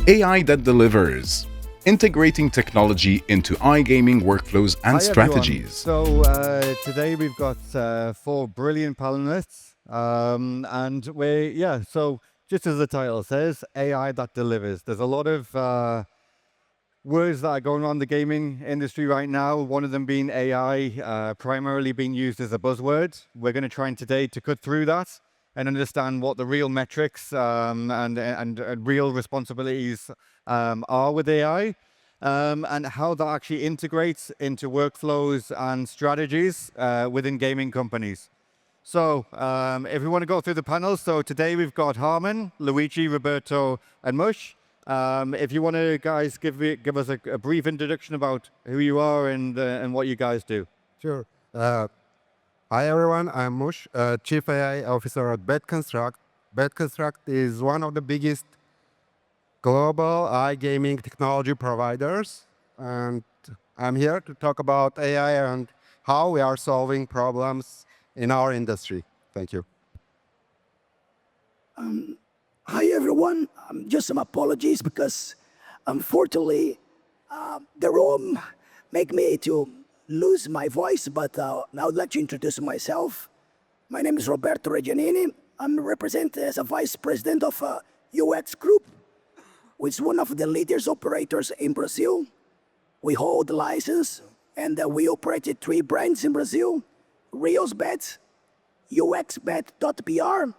AI that delivers, integrating technology into iGaming workflows and Hi, strategies. Everyone. So today we've got 4 brilliant panelists, so just as the title says, AI that delivers. There's a lot of words that are going on in the gaming industry right now, one of them being AI, primarily being used as a buzzword. We're going to try today to cut through that and understand what the real metrics and real responsibilities are with AI, and how that actually integrates into workflows and strategies within gaming companies. So if we want to go through the panels, so today we've got Harmen, Luigi, Roberto, and Mush. If you want to, guys, give us a brief introduction about who you are and what you guys do. Sure. Hi, everyone. I'm Mush, Chief AI Officer at SoftConstruct. SoftConstruct is one of the biggest global iGaming technology providers. And I'm here to talk about AI and how we are solving problems in our industry. Thank you. Hi, everyone. Just some apologies because, unfortunately, the room make me to lose my voice, but I would like to introduce myself. My name is Roberto Regianini. I'm represented as a Vice President of UX Group, which is one of the leaders operators in Brazil. We hold the license, and we operated 3 brands in Brazil: RiosBet, UXBet.br,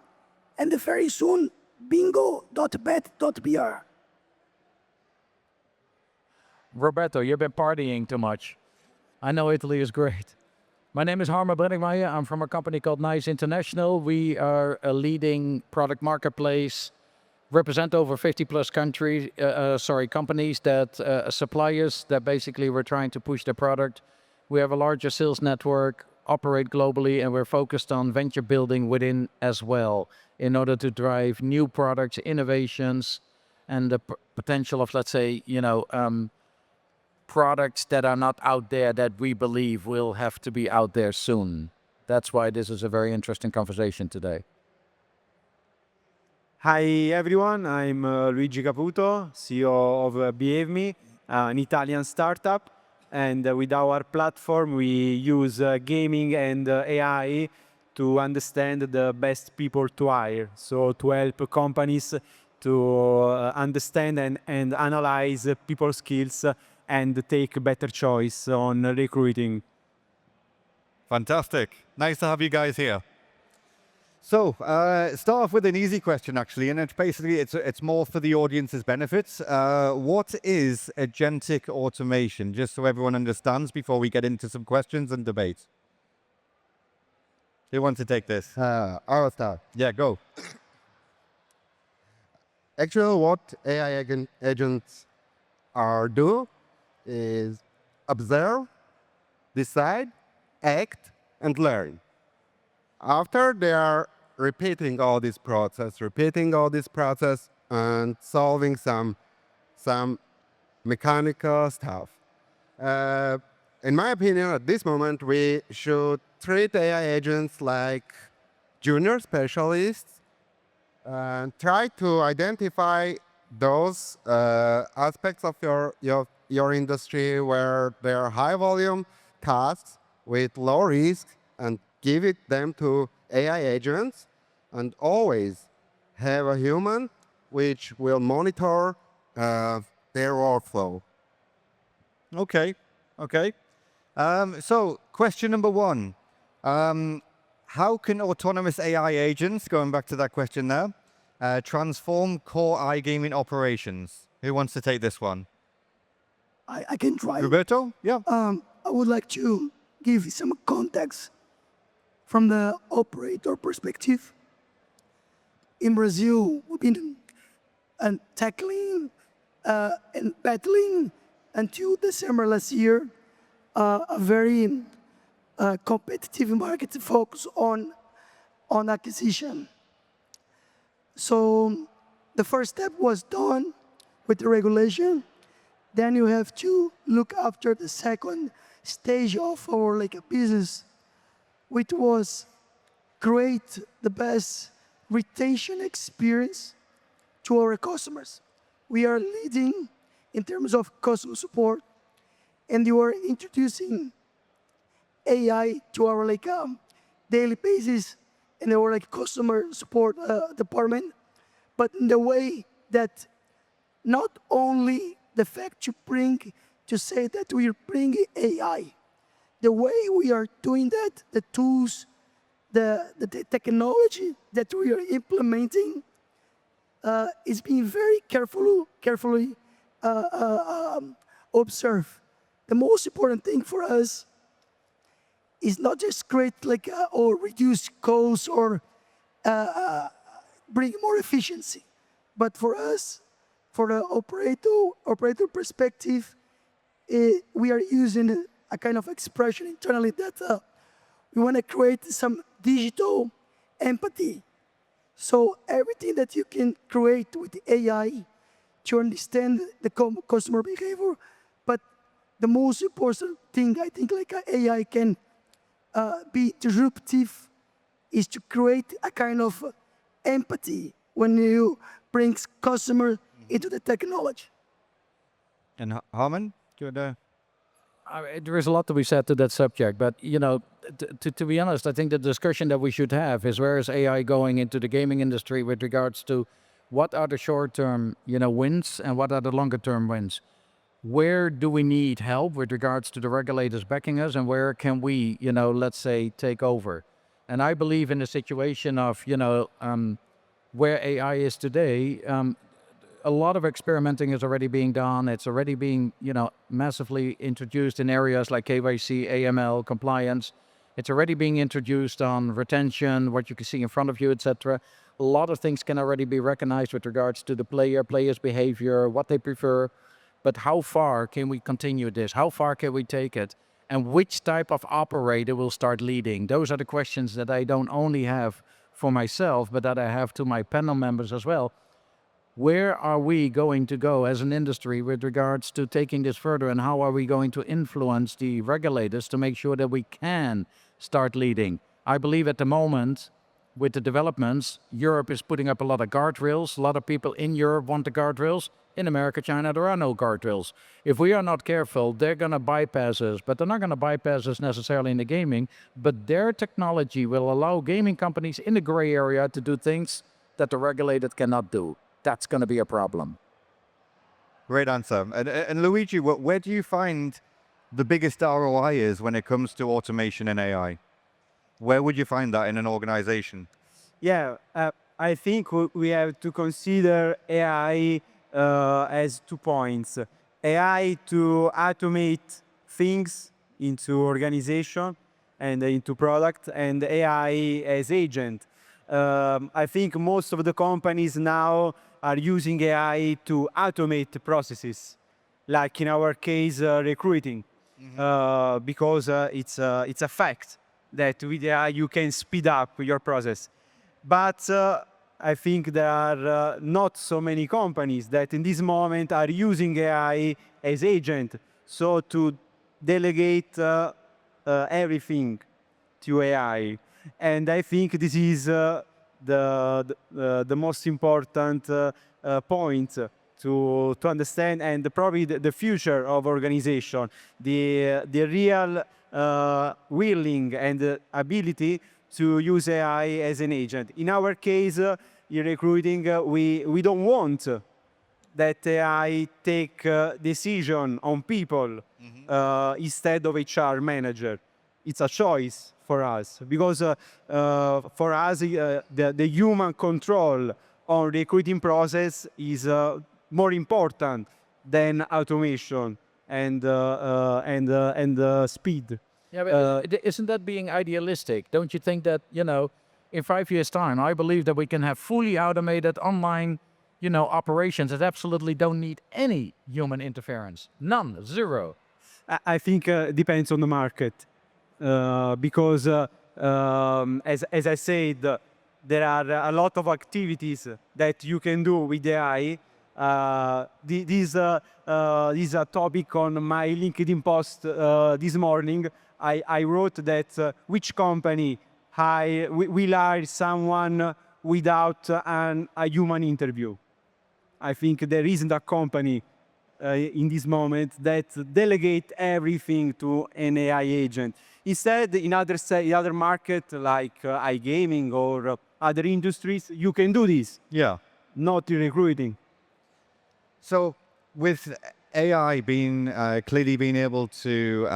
and very soon, bingo.bet.br. Roberto, you've been partying too much. I know Italy is great. My name is Harmen Brenninkmeijer. I'm from a company called NYCE International. We are a leading product marketplace, represent over 50 plus companies that suppliers that basically we're trying to push their product. We have a larger sales network, operate globally, and we're focused on venture building within as well in order to drive new products, innovations, and the potential of, let's say, products that are not out there that we believe will have to be out there soon. That's why this is a very interesting conversation today. Hi everyone, I'm Luigi Caputo, CEO of Behaveme, an Italian startup. And with our platform, we use gaming and AI to understand the best people to hire. So to help companies to understand and analyze people's skills and take better choice on recruiting. Fantastic. Nice to have you guys here. So start off with an easy question, actually, and it's more for the audience's benefits. What is agentic automation? Just so everyone understands before we get into some questions and debate. Who wants to take this? I'll start. Yeah, go. Actually, what AI agents do is observe, decide, act, and learn. After they are repeating all this process and solving some mechanical stuff. In my opinion, at this moment, we should treat AI agents like junior specialists and try to identify those aspects of your industry where there are high volume tasks with low risk and give them to AI agents, and always have a human which will monitor their workflow. Okay. So question number 1. How can autonomous AI agents, going back to that question now, transform core iGaming operations? Who wants to take this one? I can try. Roberto? Yeah. I would like to give some context from the operator perspective. In Brazil, we've been tackling and battling until December last year a very competitive market focus on acquisition. So the first step was done with the regulation. Then you have to look after the second stage of our business, which was create the best retention experience to our customers. we are leading in terms of customer support, and you are introducing AI to our daily basis in our customer support department, but in the way that not only the fact you bring to say that we are bringing AI, the way we are doing that, the tools, the technology that we are implementing is being very carefully observed. The most important thing for us is not just create or reduce costs or bring more efficiency, but for us, for the operator perspective, we are using a kind of expression internally that we want to create some digital empathy. So everything that you can create with AI to understand the customer behavior, but the most important thing I think AI can be disruptive is to create a kind of empathy when you bring customer into the technology. And Harmen, do you want There is a lot to be said to that subject, but to be honest, I think the discussion that we should have is where is AI going into the gaming industry with regards to what are the short-term wins and what are the longer-term wins. Where do we need help with regards to the regulators backing us, and where can we, let's say, take over? And I believe in the situation of, where AI is today, a lot of experimenting is already being done. It's already being, massively introduced in areas like KYC, AML, compliance. It's already being introduced on retention, what you can see in front of you, etc. A lot of things can already be recognized with regards to the player's behavior, what they prefer. But how far can we continue this? How far can we take it? And which type of operator will start leading? Those are the questions that I don't only have for myself, but that I have to my panel members as well. Where are we going to go as an industry with regards to taking this further, and how are we going to influence the regulators to make sure that we can start leading? I believe at the moment, with the developments, Europe is putting up a lot of guardrails. A lot of people in Europe want the guardrails. In America, China, there are no guardrails. If we are not careful, they're going to bypass us, but they're not going to bypass us necessarily in the gaming, but their technology will allow gaming companies in the gray area to do things that the regulated cannot do. That's going to be a problem. Great answer. And Luigi, where do you find the biggest ROI is when it comes to automation and AI? Where would you find that in an organization? Yeah, I think we have to consider AI as 2 points. AI to automate things into organization and into product, and AI as agent. I think most of the companies now are using AI to automate the processes, like in our case, recruiting, because it's a fact that with AI you can speed up your process. But I think there are not so many companies that in this moment are using AI as agent, so to delegate everything to AI. And I think this is the most important point to understand, and probably the future of organization, the real willing and ability to use AI as an agent. In our case, in recruiting, we don't want that AI take decision on people instead of HR manager. It's a choice for us, because for us, the human control on recruiting process is more important than automation and speed. Yeah, but isn't that being idealistic? Don't you think that, in 5 years' time, I believe that we can have fully automated online, operations that absolutely don't need any human interference? None, zero. I think it depends on the market, because as I said, there are a lot of activities that you can do with AI. This is a topic on my LinkedIn post this morning. I wrote that which company will hire someone without a human interview. I think there isn't a company in this moment that delegate everything to an AI agent. Instead, in other market like iGaming or other industries, you can do this, Yeah. not in recruiting. So with AI being clearly being able to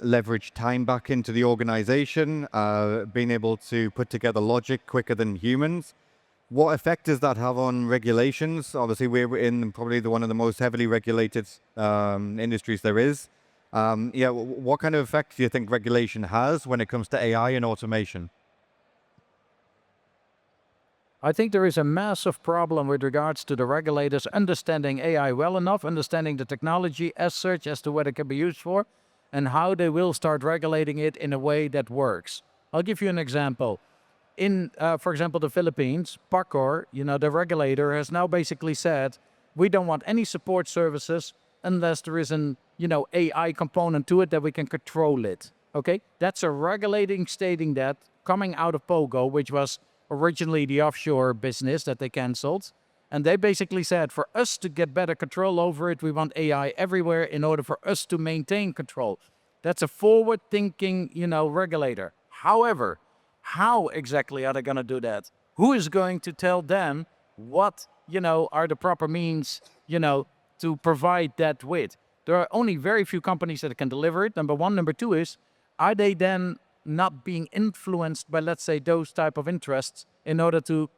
leverage time back into the organization, being able to put together logic quicker than humans, what effect does that have on regulations? Obviously, we're in probably one of the most heavily regulated industries there is. Yeah, what kind of effect do you think regulation has when it comes to AI and automation? I think there is a massive problem with regards to the regulators understanding AI well enough, understanding the technology as such as to what it can be used for, and how they will start regulating it in a way that works. I'll give you an example. In, for example, the Philippines, PACOR, the regulator has now basically said, we don't want any support services unless there is an, AI component to it that we can control it. Okay, that's a regulating stating that coming out of POGO, which was originally the offshore business that they canceled. And they basically said, for us to get better control over it, we want AI everywhere in order for us to maintain control. That's a forward-thinking, regulator. However, how exactly are they going to do that? Who is going to tell them what, are the proper means, to provide that with? There are only very few companies that can deliver it, number one. Number two is, are they then not being influenced by, let's say, those type of interests in order to,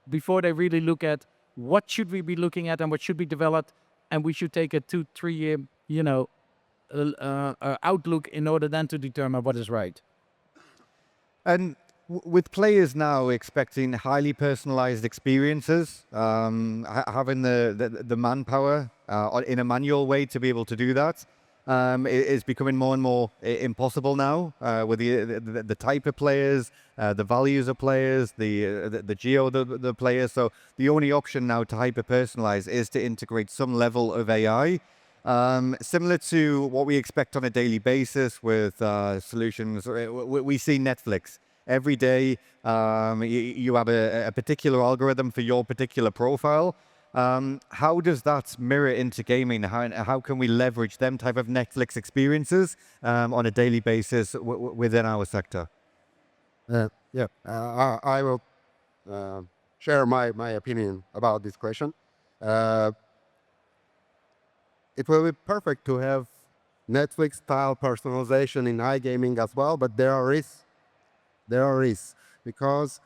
before they really look at what should we be looking at and what should be developed, and we should take a 2-3 year, outlook in order then to determine what is right. And with players now expecting highly personalized experiences, having the manpower in a manual way to be able to do that is becoming more and more impossible now with the type of players, the values of players, the geo the players. So the only option now to hyper-personalize is to integrate some level of AI. Similar to what we expect on a daily basis with solutions. We see Netflix. Every day you have a particular algorithm for your particular profile. How does that mirror into gaming? How can we leverage them type of Netflix experiences on a daily basis within our sector? I will share my opinion about this question. It will be perfect to have Netflix-style personalization in iGaming as well, but there are risks. There are risks because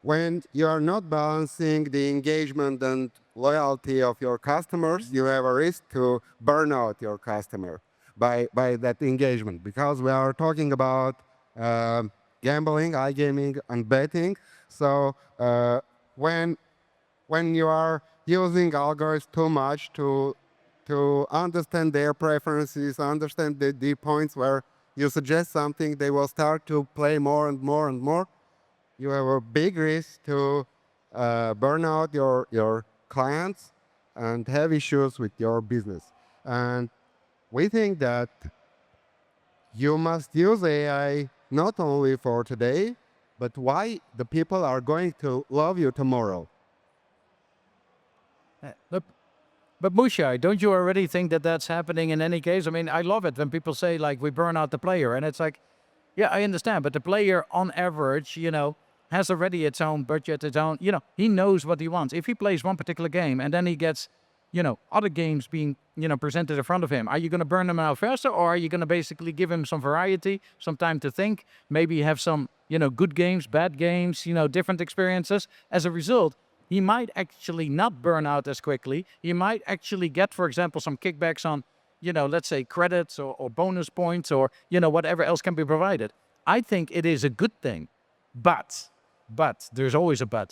when you are not balancing the engagement and loyalty of your customers, you have a risk to burn out your customer by that engagement, because we are talking about gambling, iGaming, and betting. So when you are using algorithms too much to understand their preferences, understand the points where you suggest something, they will start to play more and more and more. You have a big risk to burn out your clients and have issues with your business. And we think that you must use AI not only for today, but why the people are going to love you tomorrow. But Mushegh, don't you already think that that's happening in any case? I mean, I love it when people say, like, we burn out the player. And it's like, yeah, I understand. But the player, on average, has already its own budget, its own, he knows what he wants. If he plays one particular game and then he gets, other games being, presented in front of him, are you going to burn them out faster? Or are you going to basically give him some variety, some time to think, maybe have some, good games, bad games, different experiences? As a result, he might actually not burn out as quickly. He might actually get, for example, some kickbacks on, let's say credits or bonus points or, whatever else can be provided. I think it is a good thing. But there's always a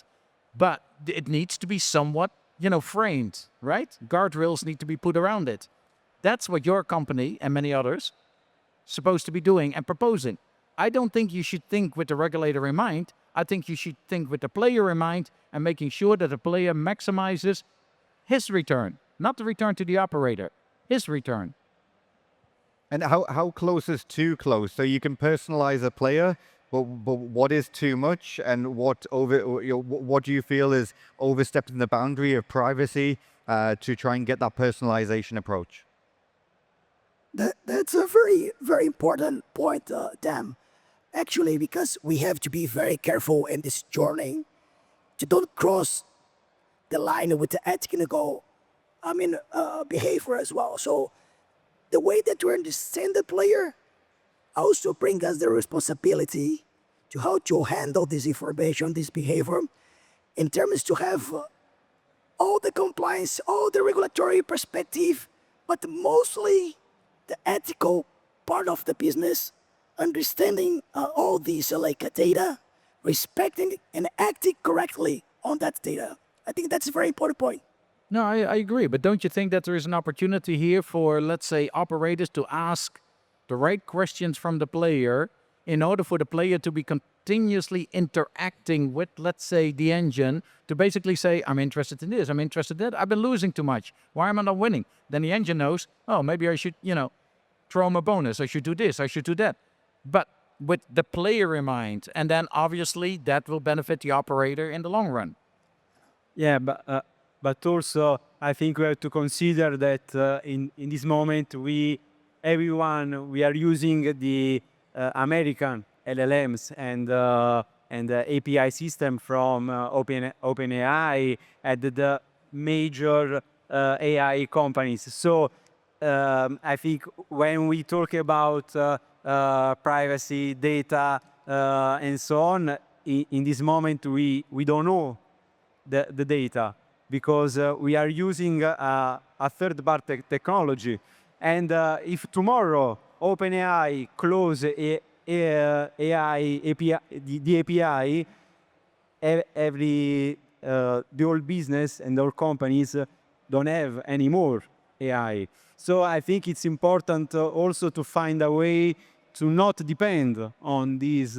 but it needs to be somewhat, framed, right? Guardrails need to be put around it. That's what your company and many others supposed to be doing and proposing. I don't think you should think with the regulator in mind. I think you should think with the player in mind and making sure that the player maximizes his return, not the return to the operator, his return. And how close is too close? So you can personalize a player, but what is too much, and what what do you feel is overstepping the boundary of privacy to try and get that personalization approach? That's a very, very important point, Dan. Actually, because we have to be very careful in this journey to don't cross the line with the ethical, behavior as well. So the way that we understand the player also bring us the responsibility to how to handle this information, this behavior, in terms to have all the compliance, all the regulatory perspective, but mostly the ethical part of the business, understanding all these data, respecting and acting correctly on that data. I think that's a very important point. No, I agree. But don't you think that there is an opportunity here for, let's say, operators to ask the right questions from the player in order for the player to be continuously interacting with, let's say, the engine to basically say, I'm interested in this, I'm interested in that, I've been losing too much. Why am I not winning? Then the engine knows, oh, maybe I should, throw him a bonus. I should do this, I should do that. But with the player in mind, and then obviously that will benefit the operator in the long run. Yeah, but also I think we have to consider that in this moment we are using the American LLMs and the API system from OpenAI and the major AI companies. So I think when we talk about privacy, data, and so on, in this moment we don't know the data because we are using a third-party technology. And if tomorrow OpenAI close AI API, the API, the whole business and all companies don't have any more AI. So I think it's important also to find a way to not depend on these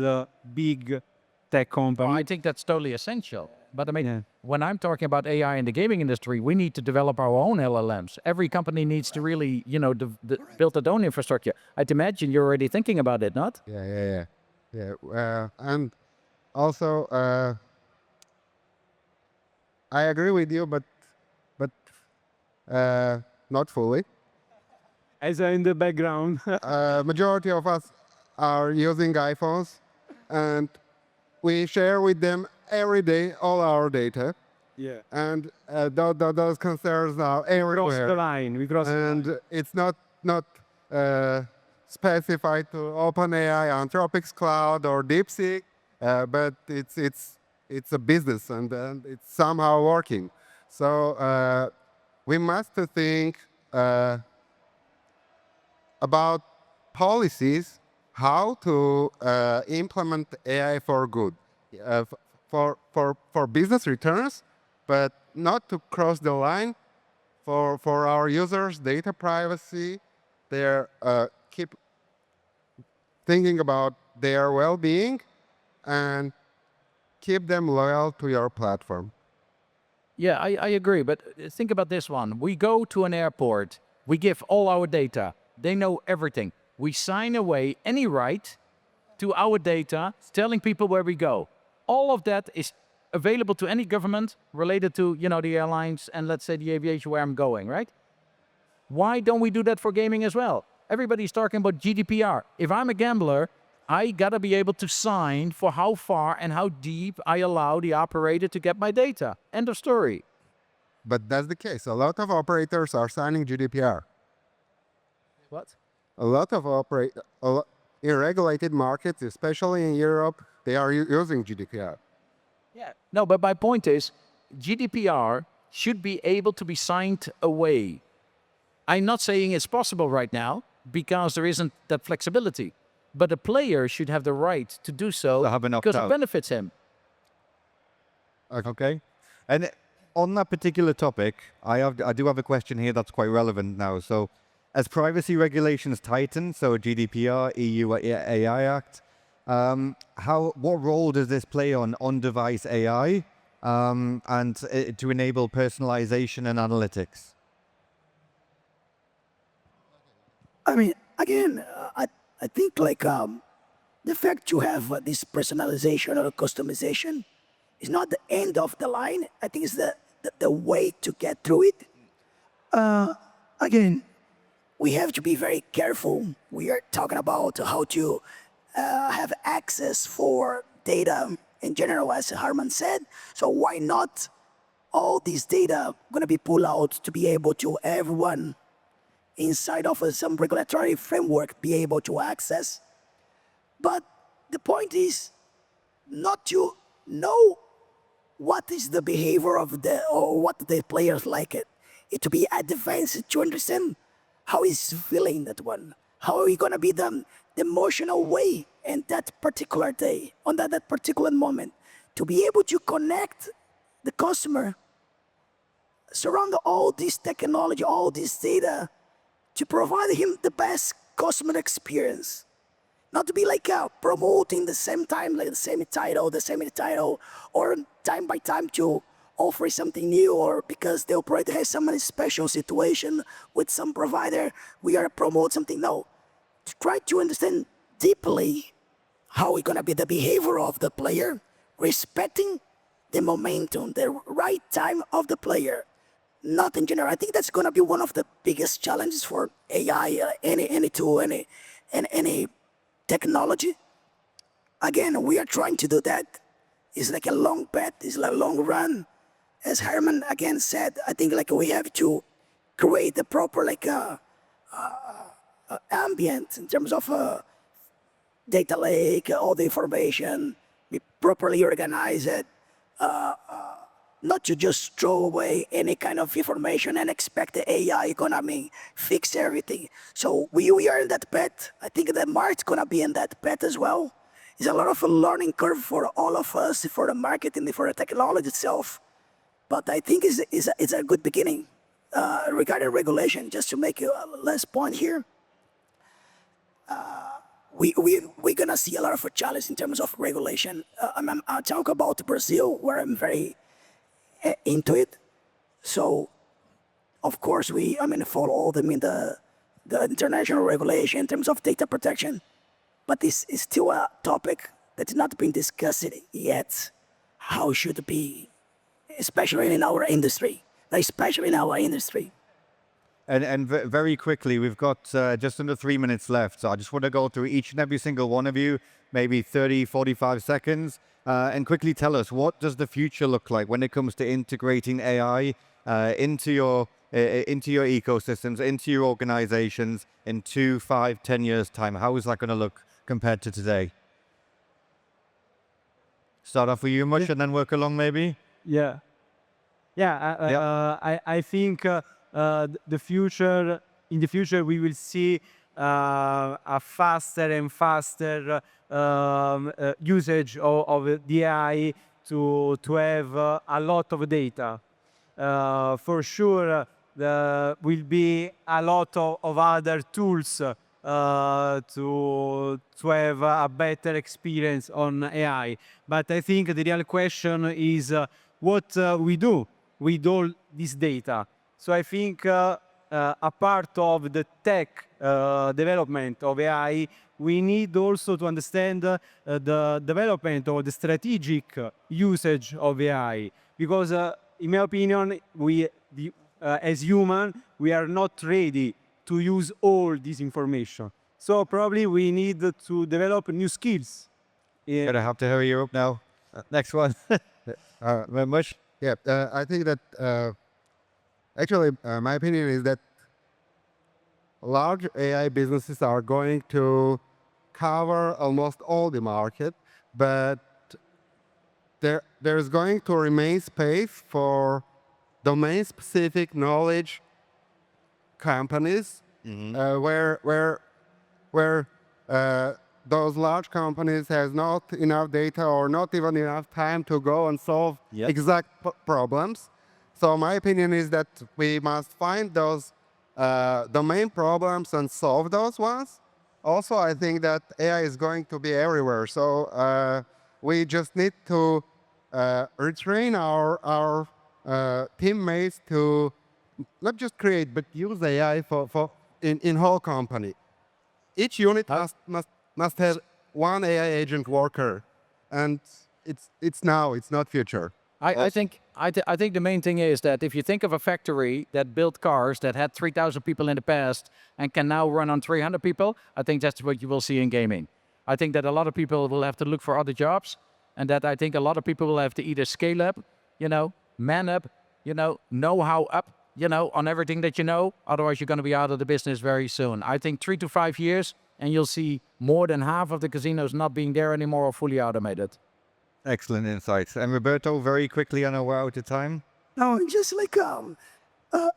big tech companies. Well, I think that's totally essential. But I mean, when I'm talking about AI in the gaming industry, we need to develop our own LLMs. Every company needs to really, build their own infrastructure. I'd imagine you're already thinking about it, not? Yeah. And also, I agree with you, but not fully. As in the background. Majority of us are using iPhones, and we share with them every day all our data. Yeah. And those concerns are everywhere. Cross the line. We cross. And it's not specified to OpenAI, Anthropic's cloud, or DeepSeek, but it's a business, and it's somehow working. So we must think about policies, how to implement AI for good, for business returns, but not to cross the line for our users' data privacy. They keep thinking about their well-being and keep them loyal to your platform. Yeah, I agree. But think about this one. We go to an airport. We give all our data. They know everything. We sign away any right to our data, telling people where we go. All of that is available to any government related to, the airlines and, let's say, the aviation where I'm going, right? Why don't we do that for gaming as well? Everybody's talking about GDPR. If I'm a gambler, I gotta be able to sign for how far and how deep I allow the operator to get my data. End of story. But that's the case. A lot of operators are signing GDPR. What? A lot of in regulated markets, especially in Europe, they are using GDPR. Yeah. No, but my point is, GDPR should be able to be signed away. I'm not saying it's possible right now because there isn't that flexibility. But a player should have the right to do so because it benefits him. Okay. And on that particular topic, I do have a question here that's quite relevant now. So as privacy regulations tighten, so GDPR, EU AI Act, what role does this play on on-device AI and to enable personalization and analytics? I mean, again, I think the fact you have this personalization or customization is not the end of the line. I think it's the way to get through it. Again, we have to be very careful. We are talking about how to have access for data in general, as Harmen said. So why not all this data going to be pulled out to be able to everyone inside of some regulatory framework be able to access? But the point is not to know what is the behavior of or what the players like it to be advanced to understand how he's feeling that one, how are we gonna be the emotional way in that particular day, on that particular moment, to be able to connect the customer, surround all this technology, all this data, to provide him the best customer experience. Not to be like promoting the same time, like the same title, or time by time to offer something new, or because the operator has some special situation with some provider, we are promote something. No, to try to understand deeply how it's gonna be the behavior of the player, respecting the momentum, the right time of the player. Not in general. I think that's gonna be one of the biggest challenges for AI, any tool, any technology. Again, we are trying to do that. It's like a long path, it's like a long run. As Harmen again said, I think like we have to create the proper ambient in terms of data lake, all the information, be properly organized, not to just throw away any kind of information and expect the AI economy fix everything. So we are in that path. I think the market's gonna be in that path as well. It's a lot of a learning curve for all of us, for the marketing, for the technology itself. But I think it's a good beginning regarding regulation. Just to make a last point here, we're gonna see a lot of a challenge in terms of regulation. I'll talk about Brazil, where I'm very into it. So, of course, we follow all the international regulation in terms of data protection. But this is still a topic that's not been discussed yet. How should it be, especially in our industry, And very quickly, we've got just under 3 minutes left. So I just want to go through each and every single one of you, maybe 30, 45 seconds, and quickly tell us, what does the future look like when it comes to integrating AI into your ecosystems, into your organizations in 2, 5, 10 years' time? How is that going to look compared to today? Start off with you, Mush, and then work along maybe? I think in the future we will see a faster and faster usage of the AI to have a lot of data. For sure, there will be a lot of other tools to have a better experience on AI. But I think the real question is what we do with all this data. So I think a part of the tech development of AI, we need also to understand the development or the strategic usage of AI. Because in my opinion, as human, we are not ready to use all this information. So probably we need to develop new skills. Gonna have to hurry you up now. Next one. Very much. Yeah, I think that actually my opinion is that large AI businesses are going to cover almost all the market, but there's going to remain space for domain-specific knowledge companies, where those large companies has not enough data or not even enough time to go and solve exact problems. So my opinion is that we must find those domain problems and solve those ones. Also, I think that AI is going to be everywhere. So we just need to retrain our teammates to not just create, but use AI in whole company. Each unit must have one AI agent worker, and it's now, it's not future. I think the main thing is that if you think of a factory that built cars that had 3,000 people in the past and can now run on 300 people, I think that's what you will see in gaming. I think that a lot of people will have to look for other jobs, and that I think a lot of people will have to either scale up, man up, know-how up, on everything that you know. Otherwise, you're going to be out of the business very soon. I think 3 to 5 years, and you'll see more than half of the casinos not being there anymore or fully automated. Excellent insights. And Roberto, very quickly, I know we're out of time. No, just like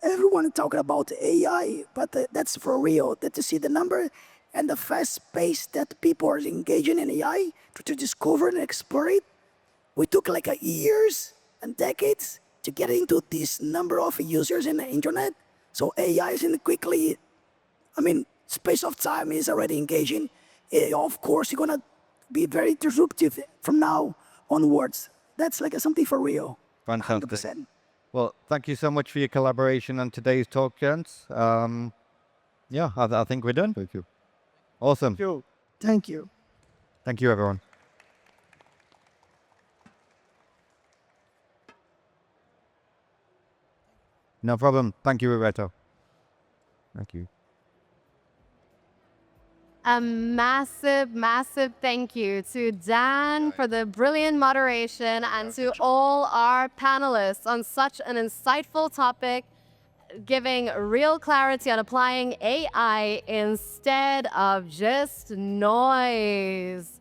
everyone talking about AI, but that's for real. That you see the number and the fast pace that people are engaging in AI to discover and explore it. We took like years and decades to get into this number of users in the internet. So AI is in quickly, space of time is already engaging. Of course, you're gonna be very disruptive from now onwards. That's like something for real. Fantastic. 100%. Well, thank you so much for your collaboration on today's talk, gents. Yeah, I think we're done. Thank you. Awesome. Thank you. Thank you, everyone. No problem. Thank you, Roberto. Thank you. A massive, massive thank you to Dan for the brilliant moderation and to all our panelists on such an insightful topic, giving real clarity on applying AI instead of just noise.